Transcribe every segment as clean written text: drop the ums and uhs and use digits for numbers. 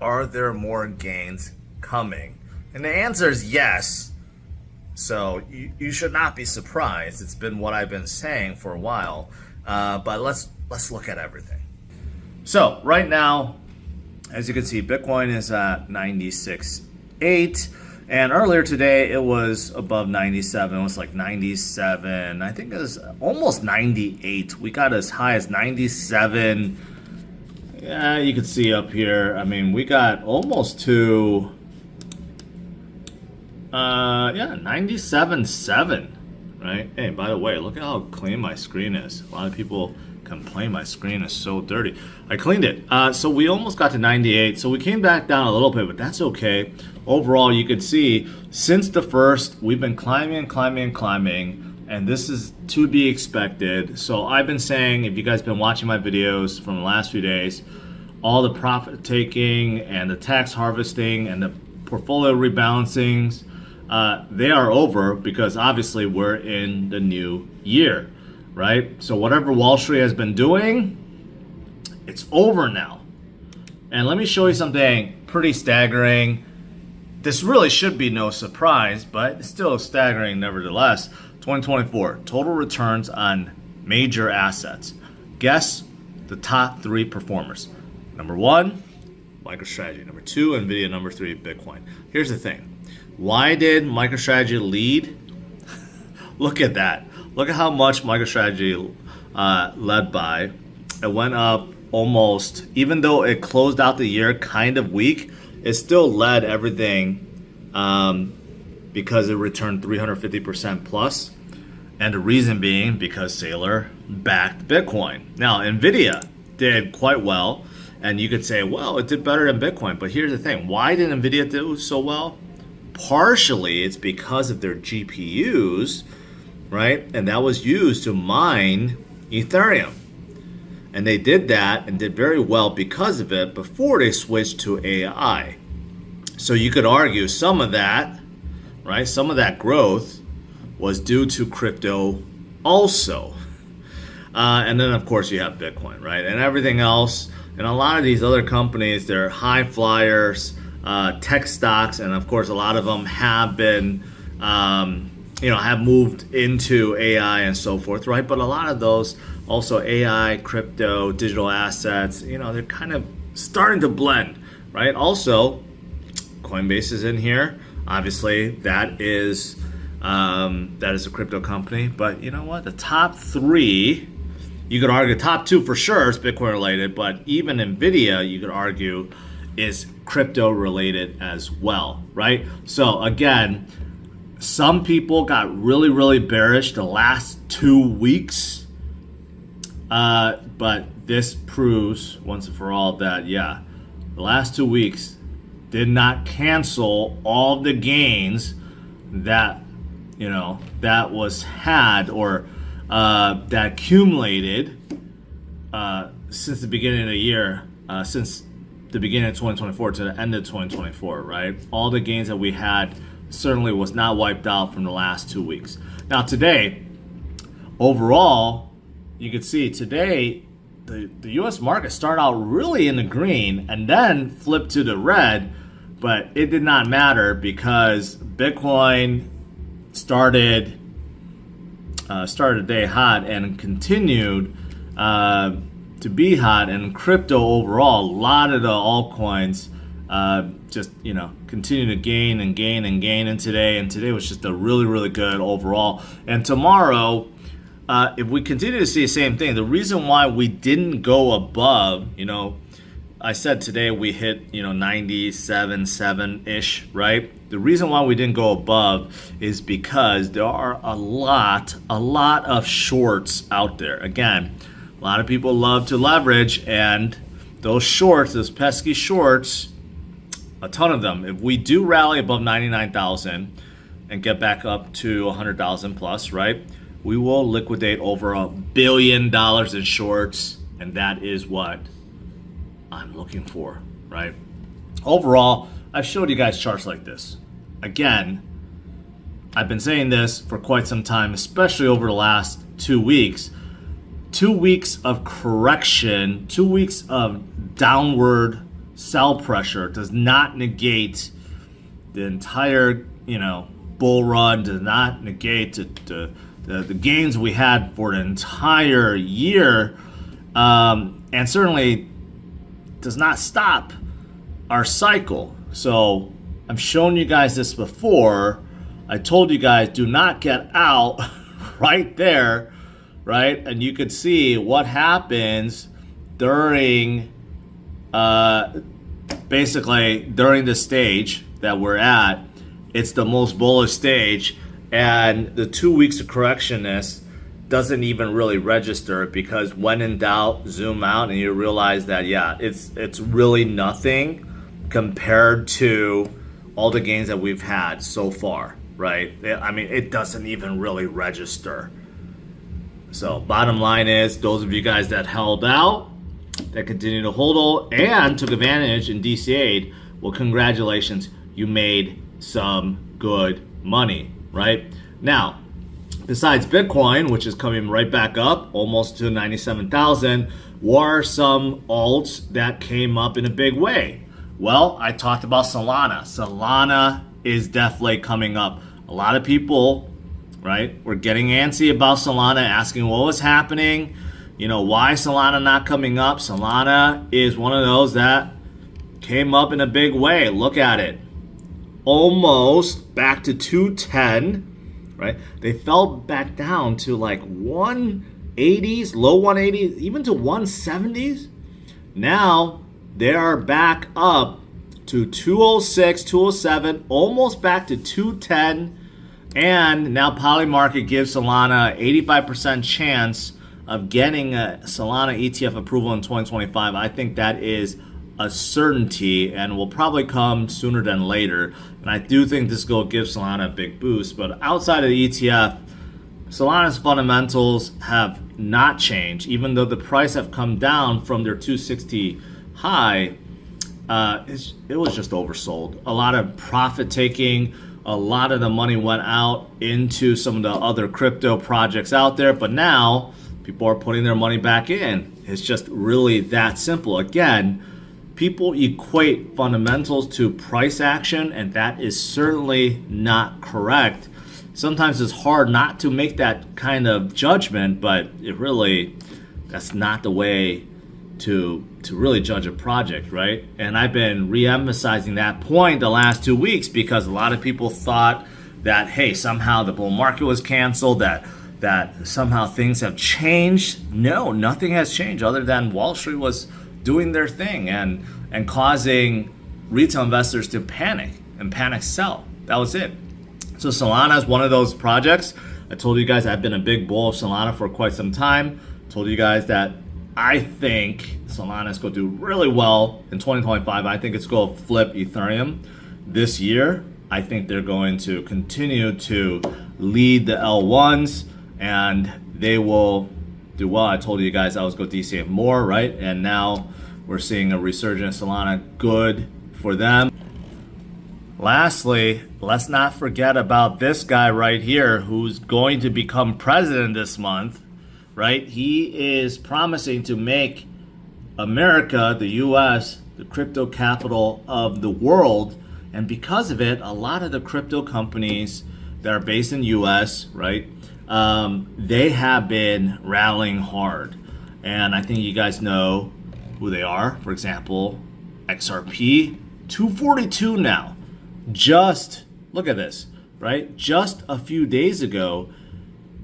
are there more gains coming? And the answer is yes. So you should not be surprised. It's been what I've been saying for a while. But let's look at everything. So right now, as you can see, Bitcoin is at 96.8. And earlier today, it was above 97. It was like 97. I think it was almost 98. We got as high as 97. Yeah, you can see up here. I mean, we got almost to, 97.7, right? Hey, by the way, look at how clean my screen is. A lot of people complain my screen is so dirty. I cleaned it. So we almost got to 98. So we came back down a little bit, but that's okay. Overall, you can see since the first, we've been climbing, and this is to be expected. So I've been saying, if you guys been watching my videos from the last few days, all the profit taking and the tax harvesting and the portfolio rebalancings, they are over because obviously we're in the new year, right? So whatever Wall Street has been doing, it's over now. And let me show you something pretty staggering. This really should be no surprise, but it's still staggering nevertheless. 2024, total returns on major assets. Guess the top 3 performers. Number 1, MicroStrategy. Number 2, NVIDIA. Number 3, Bitcoin. Here's the thing. Why did MicroStrategy lead? Look at that. Look at how much MicroStrategy led by. It went up almost, even though it closed out the year kind of weak, it still led everything because it returned 350% plus. And the reason being because Saylor backed Bitcoin. Now, NVIDIA did quite well. And you could say, well, it did better than Bitcoin. But here's the thing. Why did NVIDIA do so well? Partially, it's because of their GPUs, right? And that was used to mine Ethereum. And they did that and did very well because of it before they switched to AI. So you could argue some of that, right? Some of that growth was due to crypto also. And then, of course, you have Bitcoin, right? And everything else. And a lot of these other companies, they're high flyers, tech stocks. And, of course, a lot of them have been, have moved into AI and so forth, right? But a lot of those also AI, crypto, digital assets, they're kind of starting to blend, right? Also, Coinbase is in here. Obviously, that is a crypto company. But you know what? The top 3, you could argue top 2 for sure is Bitcoin related, but even NVIDIA, you could argue, is crypto related as well, right? So again, some people got really, really bearish the last 2 weeks. But this proves once and for all that, the last 2 weeks did not cancel all the gains that, that was had or that accumulated since the beginning of the year, since the beginning of 2024 to the end of 2024, right? All the gains that we had certainly was not wiped out from the last 2 weeks. Now today, overall, you can see today the U.S. market started out really in the green and then flipped to the red, but it did not matter because Bitcoin started the day hot and continued to be hot, and crypto overall, a lot of the altcoins just continue to gain and gain and gain in today, and today was just a really, really good overall. And tomorrow, if we continue to see the same thing, the reason why we didn't go above, I said today we hit 97.7-ish, right? The reason why we didn't go above is because there are a lot of shorts out there. Again, a lot of people love to leverage, and those shorts, those pesky shorts, a ton of them. If we do rally above 99,000 and get back up to 100,000 plus, right? We will liquidate over $1 billion in shorts, and that is what I'm looking for, right? Overall, I've showed you guys charts like this. Again, I've been saying this for quite some time, especially over the last 2 weeks. 2 weeks of correction, 2 weeks of downward sell pressure, does not negate the entire, bull run, does not negate the gains we had for the entire year, and certainly does not stop our cycle. So I've shown you guys this before. I told you guys, do not get out right there, right? And you could see what happens during, basically during the stage that we're at. It's the most bullish stage, and the 2 weeks of correctionness doesn't even really register, because when in doubt, zoom out and you realize that, yeah, it's really nothing compared to all the gains that we've had so far, right? I mean, it doesn't even really register. So bottom line is, those of you guys that held out, that continue to hold and took advantage and DCA'd, well, congratulations, you made some good money, right? Now, besides Bitcoin, which is coming right back up, almost to 97,000, were some alts that came up in a big way. Well, I talked about Solana. Solana is definitely coming up. A lot of people, right, were getting antsy about Solana, asking what was happening. Why Solana not coming up? Solana is one of those that came up in a big way. Look at it. Almost back to 210, right? They fell back down to like 180s, low 180s, even to 170s. Now they are back up to 206, 207, almost back to 210. And now Polymarket gives Solana 85% chance of getting a Solana ETF approval in 2025. I think that is a certainty and will probably come sooner than later. And I do think this will give Solana a big boost. But outside of the ETF, Solana's fundamentals have not changed, even though the price have come down from their 260 high. It was just oversold. A lot of profit taking. A lot of the money went out into some of the other crypto projects out there, but now people are putting their money back in. It's just really that simple. Again, people equate fundamentals to price action, and that is certainly not correct. Sometimes it's hard not to make that kind of judgment, but that's not the way to really judge a project, right? And I've been re-emphasizing that point the last 2 weeks, because a lot of people thought that, hey, somehow the bull market was canceled, that somehow things have changed. No, nothing has changed other than Wall Street was doing their thing and causing retail investors to panic sell. That was it. So Solana is one of those projects. I told you guys I've been a big bull of Solana for quite some time. Told you guys that I think Solana is going to do really well in 2025. I think it's going to flip Ethereum this year. I think they're going to continue to lead the L1s, and they will do well. I told you guys I was going to DCA more, right? And now we're seeing a resurgence in Solana. Good for them. Lastly, let's not forget about this guy right here, who's going to become president this month, right? He is promising to make America, the US, the crypto capital of the world. And because of it, a lot of the crypto companies that are based in US, right, they have been rallying hard. And I think you guys know who they are. For example, XRP, 242 now. Just, look at this, right? Just a few days ago,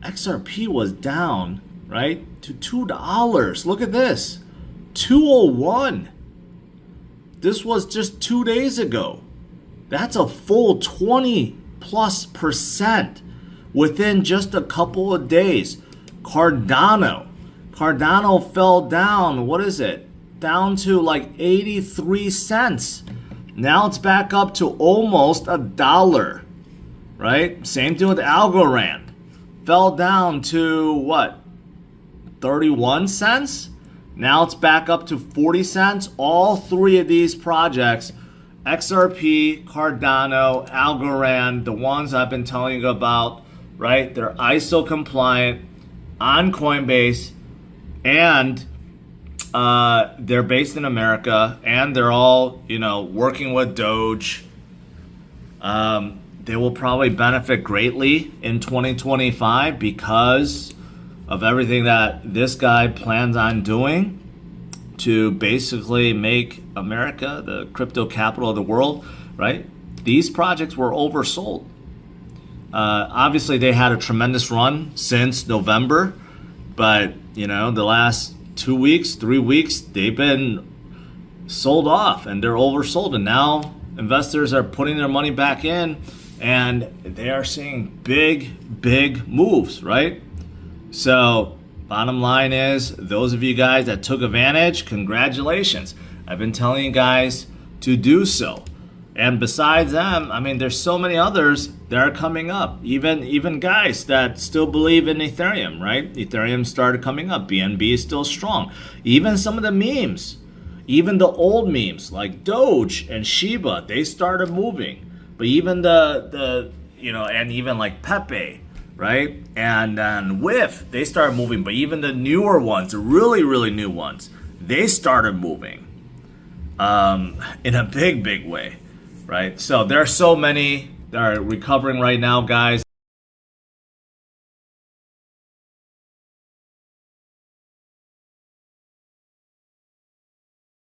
XRP was down, right, to $2. Look at this, 201. This was just 2 days ago. That's a full 20+% within just a couple of days. Cardano fell down, what is it? Down to like 83 cents. Now it's back up to almost $1, right? Same thing with Algorand. Fell down to what? 31 cents? Now it's back up to 40 cents. All three of these projects, XRP, Cardano, Algorand, the ones I've been telling you about, right? They're ISO compliant on Coinbase, and they're based in America, and they're all, working with Doge. They will probably benefit greatly in 2025 because of everything that this guy plans on doing to basically make America the crypto capital of the world, right? These projects were oversold. Obviously, they had a tremendous run since November, but, the last 2 weeks, 3 weeks, they've been sold off and they're oversold. And now investors are putting their money back in and they are seeing big moves, right? So bottom line is, those of you guys that took advantage, congratulations. I've been telling you guys to do so. And besides them, there's so many others that are coming up. Even guys that still believe in Ethereum, right? Ethereum started coming up. BNB is still strong. Even some of the memes, even the old memes like Doge and Shiba, they started moving. But even the and even like Pepe, right? And WIF, they started moving. But even the newer ones, the really new ones, they started moving in a big way, right? So there are so many that are recovering right now, guys.